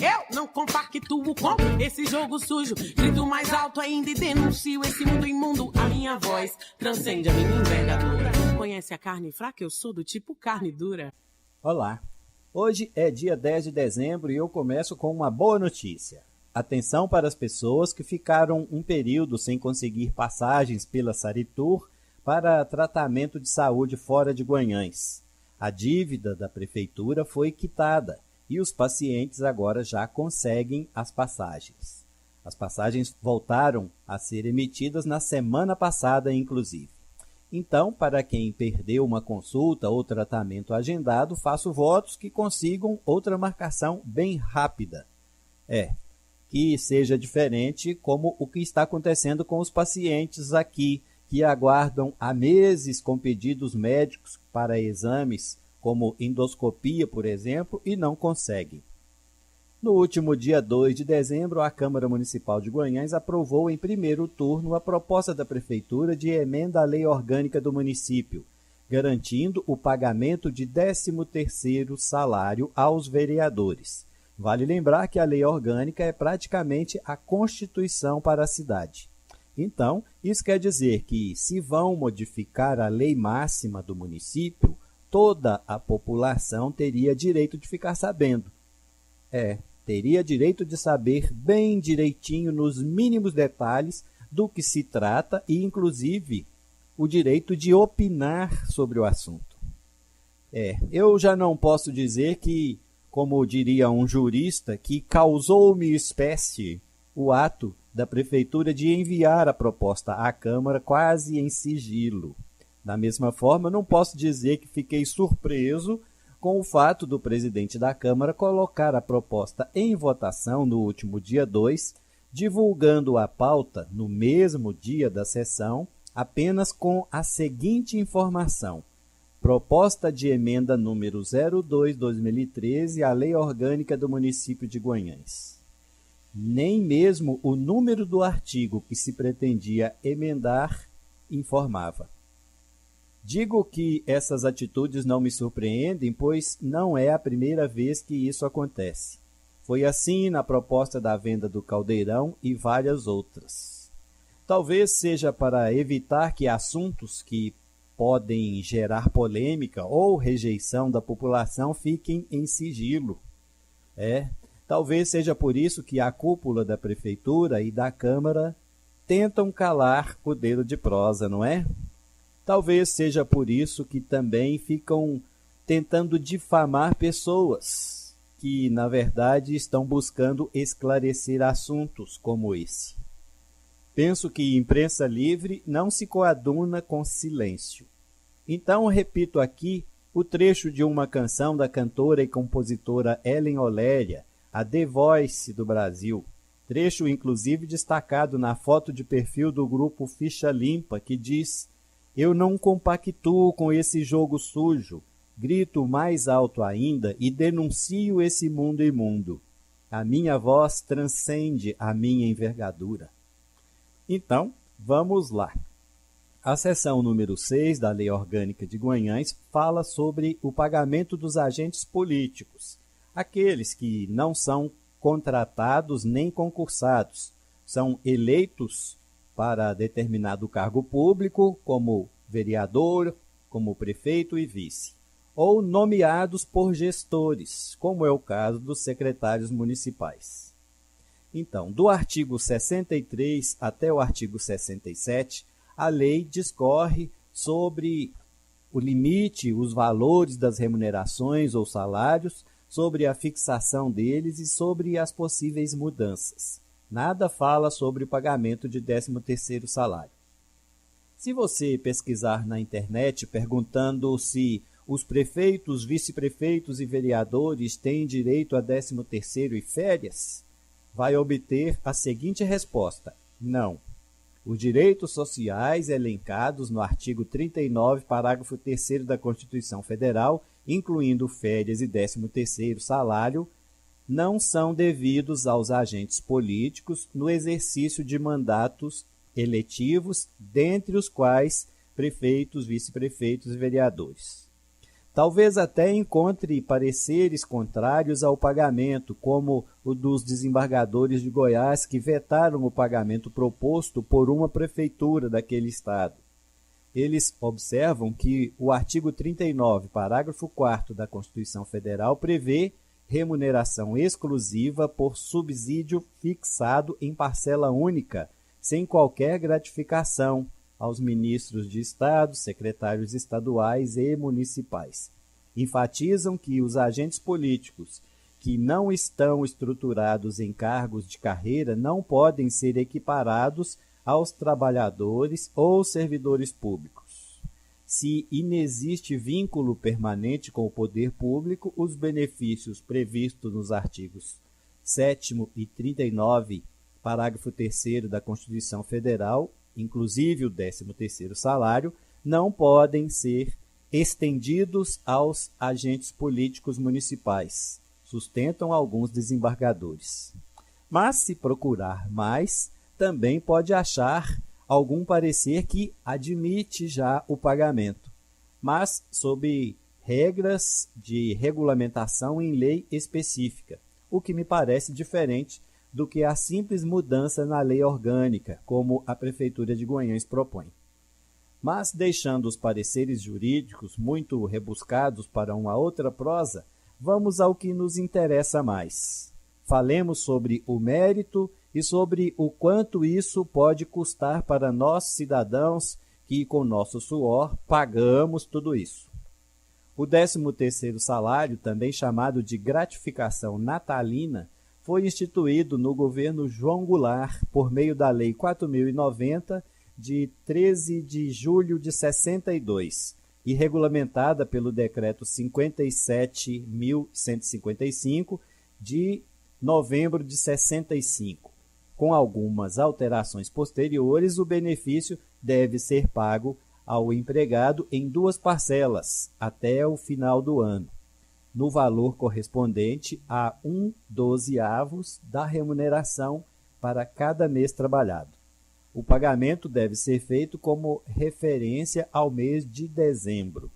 Eu não compactuo com esse jogo sujo. Grito mais alto ainda e denuncio esse mundo imundo. A minha voz transcende a minha envergadura. Conhece a carne fraca? Eu sou do tipo carne dura. Olá, hoje é dia 10 de dezembro e eu começo com uma boa notícia. Atenção para as pessoas que ficaram um período sem conseguir passagens pela Saritur para tratamento de saúde fora de Guanhães. A dívida da prefeitura foi quitada e os pacientes agora já conseguem as passagens. As passagens voltaram a ser emitidas na semana passada, inclusive. Então, para quem perdeu uma consulta ou tratamento agendado, faço votos que consigam outra marcação bem rápida. Que seja diferente como o que está acontecendo com os pacientes aqui, que aguardam há meses com pedidos médicos para exames, como endoscopia, por exemplo, e não conseguem. No último dia 2 de dezembro, a Câmara Municipal de Guanhães aprovou em primeiro turno a proposta da Prefeitura de emenda à lei orgânica do município, garantindo o pagamento de 13º salário aos vereadores. Vale lembrar que a lei orgânica é praticamente a Constituição para a cidade. Então, isso quer dizer que, se vão modificar a lei máxima do município, toda a população teria direito de ficar sabendo. Teria direito de saber bem direitinho, nos mínimos detalhes, do que se trata e, inclusive, o direito de opinar sobre o assunto. Eu já não posso dizer que, como diria um jurista, que causou-me espécie o ato da Prefeitura de enviar a proposta à Câmara quase em sigilo. Da mesma forma, não posso dizer que fiquei surpreso com o fato do presidente da Câmara colocar a proposta em votação no último dia 2, divulgando a pauta no mesmo dia da sessão, apenas com a seguinte informação: proposta de emenda número 02/2013 à Lei Orgânica do Município de Guanhães. Nem mesmo o número do artigo que se pretendia emendar informava. Digo que essas atitudes não me surpreendem, pois não é a primeira vez que isso acontece. Foi assim na proposta da venda do Caldeirão e várias outras. Talvez seja para evitar que assuntos que podem gerar polêmica ou rejeição da população fiquem em sigilo. Talvez seja por isso que a cúpula da Prefeitura e da Câmara tentam calar o dedo de prosa, não é? Talvez seja por isso que também ficam tentando difamar pessoas que, na verdade, estão buscando esclarecer assuntos como esse. Penso que imprensa livre não se coaduna com silêncio. Então, repito aqui o trecho de uma canção da cantora e compositora Ellen Oléria, a The Voice do Brasil. Trecho, inclusive, destacado na foto de perfil do grupo Ficha Limpa, que diz: "Eu não compactuo com esse jogo sujo, grito mais alto ainda e denuncio esse mundo imundo. A minha voz transcende a minha envergadura." Então, vamos lá. A seção número 6 da Lei Orgânica de Guanhães fala sobre o pagamento dos agentes políticos, aqueles que não são contratados nem concursados, são eleitos para determinado cargo público, como vereador, como prefeito e vice, ou nomeados por gestores, como é o caso dos secretários municipais. Então, do artigo 63 até o artigo 67, a lei discorre sobre o limite, os valores das remunerações ou salários, sobre a fixação deles e sobre as possíveis mudanças. Nada fala sobre o pagamento de 13º salário. Se você pesquisar na internet perguntando se os prefeitos, vice-prefeitos e vereadores têm direito a 13º e férias, vai obter a seguinte resposta: não. Os direitos sociais elencados no artigo 39, parágrafo 3º da Constituição Federal, incluindo férias e 13º salário, não são devidos aos agentes políticos no exercício de mandatos eletivos, dentre os quais prefeitos, vice-prefeitos e vereadores. Talvez até encontre pareceres contrários ao pagamento, como o dos desembargadores de Goiás que vetaram o pagamento proposto por uma prefeitura daquele estado. Eles observam que o artigo 39, parágrafo 4º da Constituição Federal prevê remuneração exclusiva por subsídio fixado em parcela única, sem qualquer gratificação, aos ministros de Estado, secretários estaduais e municipais. Enfatizam que os agentes políticos que não estão estruturados em cargos de carreira não podem ser equiparados aos trabalhadores ou servidores públicos. Se inexiste vínculo permanente com o poder público, os benefícios previstos nos artigos 7º e 39, parágrafo 3º da Constituição Federal, inclusive o 13º salário, não podem ser estendidos aos agentes políticos municipais, sustentam alguns desembargadores. Mas, se procurar mais, também pode achar algum parecer que admite já o pagamento, mas sob regras de regulamentação em lei específica, o que me parece diferente do que a simples mudança na lei orgânica, como a Prefeitura de Guanhães propõe. Mas, deixando os pareceres jurídicos muito rebuscados para uma outra prosa, vamos ao que nos interessa mais. Falemos sobre o mérito e sobre o quanto isso pode custar para nós, cidadãos, que com nosso suor pagamos tudo isso. O 13º salário, também chamado de gratificação natalina, foi instituído no governo João Goulart por meio da Lei 4.090, de 13 de julho de 62, e regulamentada pelo Decreto 57.155, de novembro de 65. Com algumas alterações posteriores, o benefício deve ser pago ao empregado em 2 parcelas, até o final do ano, no valor correspondente a 1/12 da remuneração para cada mês trabalhado. O pagamento deve ser feito como referência ao mês de dezembro.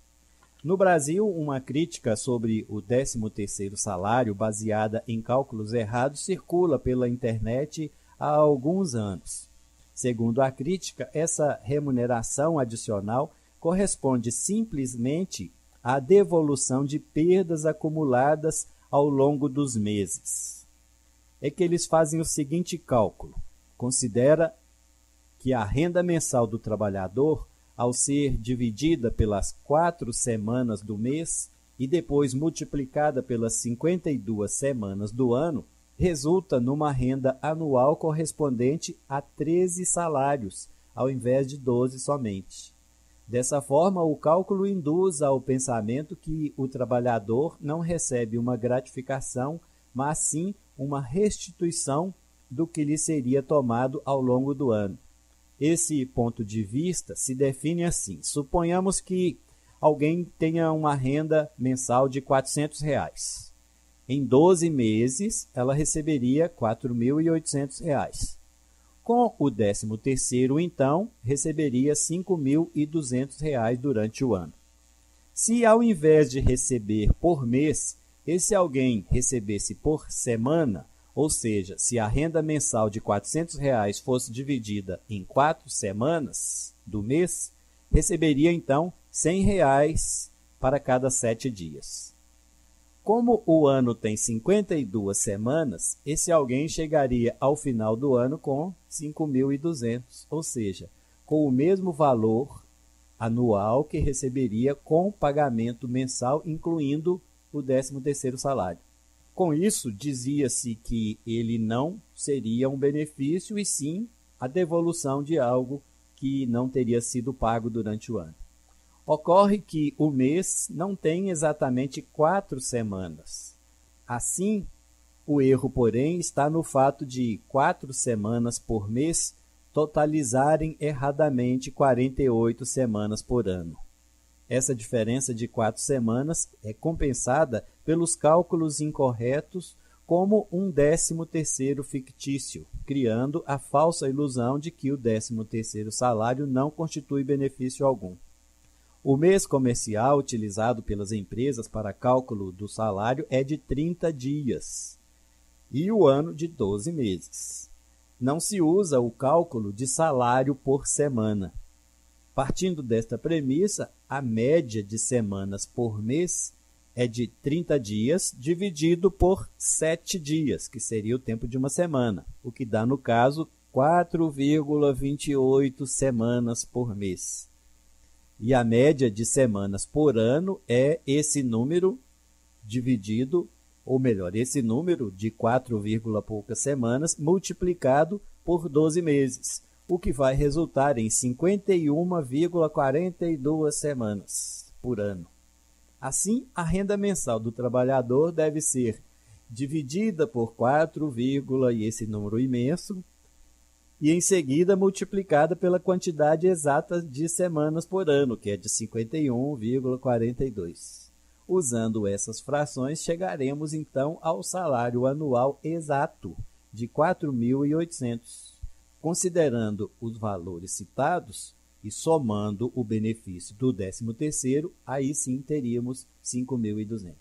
No Brasil, uma crítica sobre o 13º salário, baseada em cálculos errados, circula pela internet há alguns anos. Segundo a crítica, essa remuneração adicional corresponde simplesmente à devolução de perdas acumuladas ao longo dos meses. É que eles fazem o seguinte cálculo: considera que a renda mensal do trabalhador, ao ser dividida pelas 4 semanas do mês e depois multiplicada pelas 52 semanas do ano, resulta numa renda anual correspondente a 13 salários, ao invés de 12 somente. Dessa forma, o cálculo induz ao pensamento que o trabalhador não recebe uma gratificação, mas sim uma restituição do que lhe seria tomado ao longo do ano. Esse ponto de vista se define assim: suponhamos que alguém tenha uma renda mensal de R$ 400. Em 12 meses, ela receberia R$ 4.800. Com o 13º, então, receberia R$ 5.200 durante o ano. Se, ao invés de receber por mês, esse alguém recebesse por semana, ou seja, se a renda mensal de R$ 400 fosse dividida em 4 semanas do mês, receberia então R$ 100 para cada 7 dias. Como o ano tem 52 semanas, esse alguém chegaria ao final do ano com 5.200, ou seja, com o mesmo valor anual que receberia com pagamento mensal, incluindo o 13º salário. Com isso, dizia-se que ele não seria um benefício, e sim a devolução de algo que não teria sido pago durante o ano. Ocorre que o mês não tem exatamente 4 semanas. Assim, o erro, porém, está no fato de 4 semanas por mês totalizarem erradamente 48 semanas por ano. Essa diferença de 4 semanas é compensada pelos cálculos incorretos como um 13º fictício, criando a falsa ilusão de que o 13º salário não constitui benefício algum. O mês comercial utilizado pelas empresas para cálculo do salário é de 30 dias e o ano de 12 meses. Não se usa o cálculo de salário por semana. Partindo desta premissa, a média de semanas por mês é de 30 dias dividido por 7 dias, que seria o tempo de uma semana, o que dá, no caso, 4,28 semanas por mês. E a média de semanas por ano é esse número dividido, ou melhor, esse número de 4, poucas semanas multiplicado por 12 meses, o que vai resultar em 51,42 semanas por ano. Assim, a renda mensal do trabalhador deve ser dividida por 4, e esse número imenso, e em seguida multiplicada pela quantidade exata de semanas por ano, que é de 51,42. Usando essas frações, chegaremos então ao salário anual exato de 4.800. Considerando os valores citados e somando o benefício do 13º, aí sim teríamos 5.200.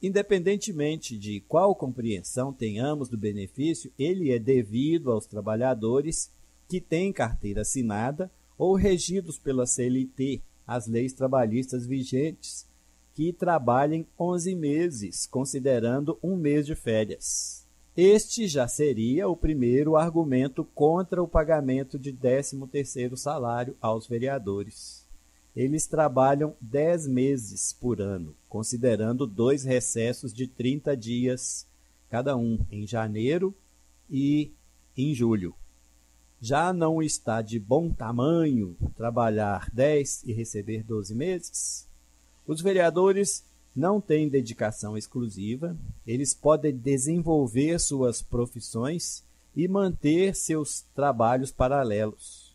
Independentemente de qual compreensão tenhamos do benefício, ele é devido aos trabalhadores que têm carteira assinada ou regidos pela CLT, as leis trabalhistas vigentes, que trabalhem 11 meses, considerando um mês de férias. Este já seria o primeiro argumento contra o pagamento de 13º salário aos vereadores. Eles trabalham 10 meses por ano, considerando 2 recessos de 30 dias cada um, em janeiro e em julho. Já não está de bom tamanho trabalhar 10 e receber 12 meses? Os vereadores não têm dedicação exclusiva, eles podem desenvolver suas profissões e manter seus trabalhos paralelos.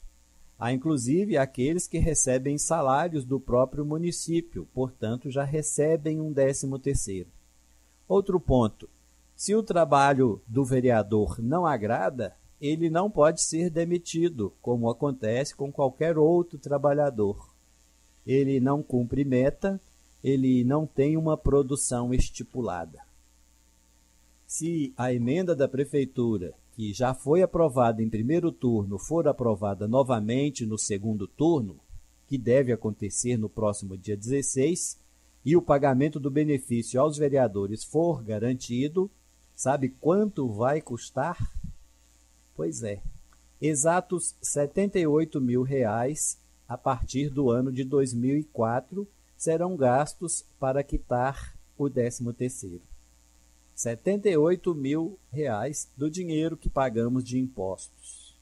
Há inclusive aqueles que recebem salários do próprio município, portanto já recebem um 13º. Outro ponto, se o trabalho do vereador não agrada, ele não pode ser demitido, como acontece com qualquer outro trabalhador. Ele não cumpre meta, ele não tem uma produção estipulada. Se a emenda da prefeitura, que já foi aprovada em primeiro turno, for aprovada novamente no segundo turno, que deve acontecer no próximo dia 16, e o pagamento do benefício aos vereadores for garantido, sabe quanto vai custar? Pois é, exatos R$ 78.000 a partir do ano de 2004 serão gastos para quitar o 13º. R$ 78.000 do dinheiro que pagamos de impostos.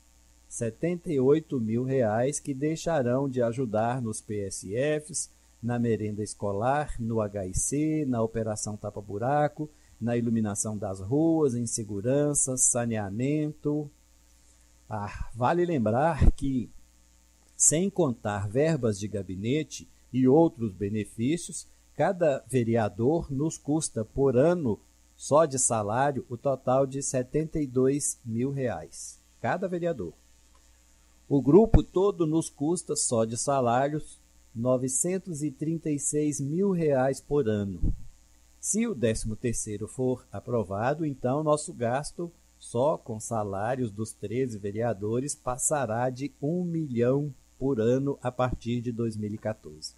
R$ 78.000 que deixarão de ajudar nos PSFs, na merenda escolar, no HIC, na operação tapa-buraco, na iluminação das ruas, em segurança, saneamento. Vale lembrar que, sem contar verbas de gabinete e outros benefícios, cada vereador nos custa por ano, só de salário, o total de R$ 72.000, cada vereador. O grupo todo nos custa, só de salários, R$ 936.000 por ano. Se o 13º for aprovado, então nosso gasto só com salários dos 13 vereadores passará de R$ 1 milhão por ano a partir de 2014.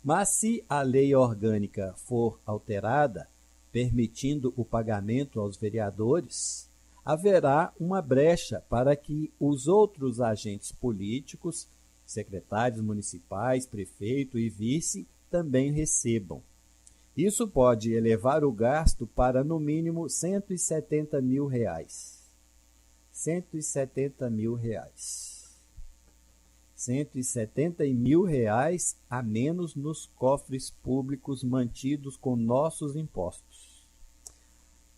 Mas se a lei orgânica for alterada, permitindo o pagamento aos vereadores, haverá uma brecha para que os outros agentes políticos, secretários municipais, prefeito e vice, também recebam. Isso pode elevar o gasto para, no mínimo, R$ 170.000. R$ 170.000. R$ 170.000 a menos nos cofres públicos mantidos com nossos impostos.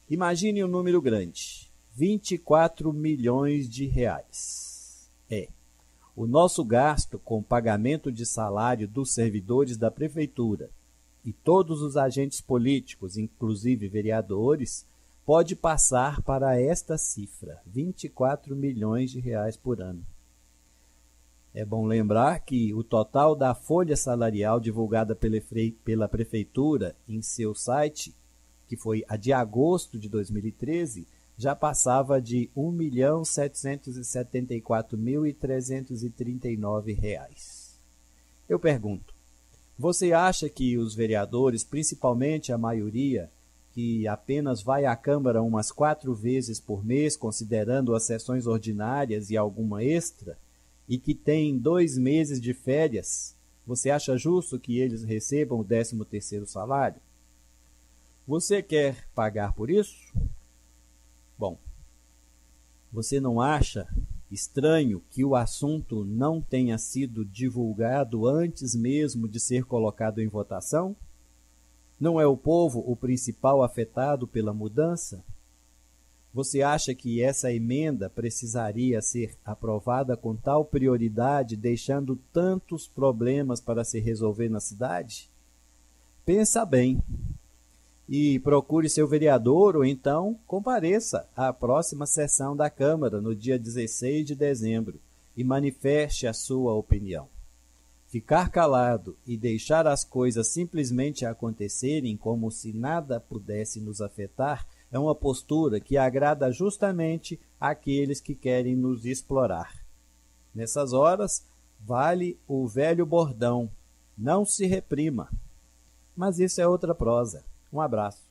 Imagine um número grande, R$ 24 milhões. O nosso gasto com pagamento de salário dos servidores da prefeitura e todos os agentes políticos, inclusive vereadores, pode passar para esta cifra, R$ 24 milhões por ano. É bom lembrar que o total da folha salarial divulgada pela Prefeitura em seu site, que foi a de agosto de 2013, já passava de R$ 1.774.339. Eu pergunto, você acha que os vereadores, principalmente a maioria, que apenas vai à Câmara umas 4 vezes por mês, considerando as sessões ordinárias e alguma extra, e que tem 2 meses de férias, você acha justo que eles recebam o 13º salário? Você quer pagar por isso? Bom, você não acha estranho que o assunto não tenha sido divulgado antes mesmo de ser colocado em votação? Não é o povo o principal afetado pela mudança? Você acha que essa emenda precisaria ser aprovada com tal prioridade, deixando tantos problemas para se resolver na cidade? Pensa bem e procure seu vereador ou então compareça à próxima sessão da Câmara no dia 16 de dezembro e manifeste a sua opinião. Ficar calado e deixar as coisas simplesmente acontecerem como se nada pudesse nos afetar é uma postura que agrada justamente àqueles que querem nos explorar. Nessas horas, vale o velho bordão, não se reprima. Mas isso é outra prosa. Um abraço.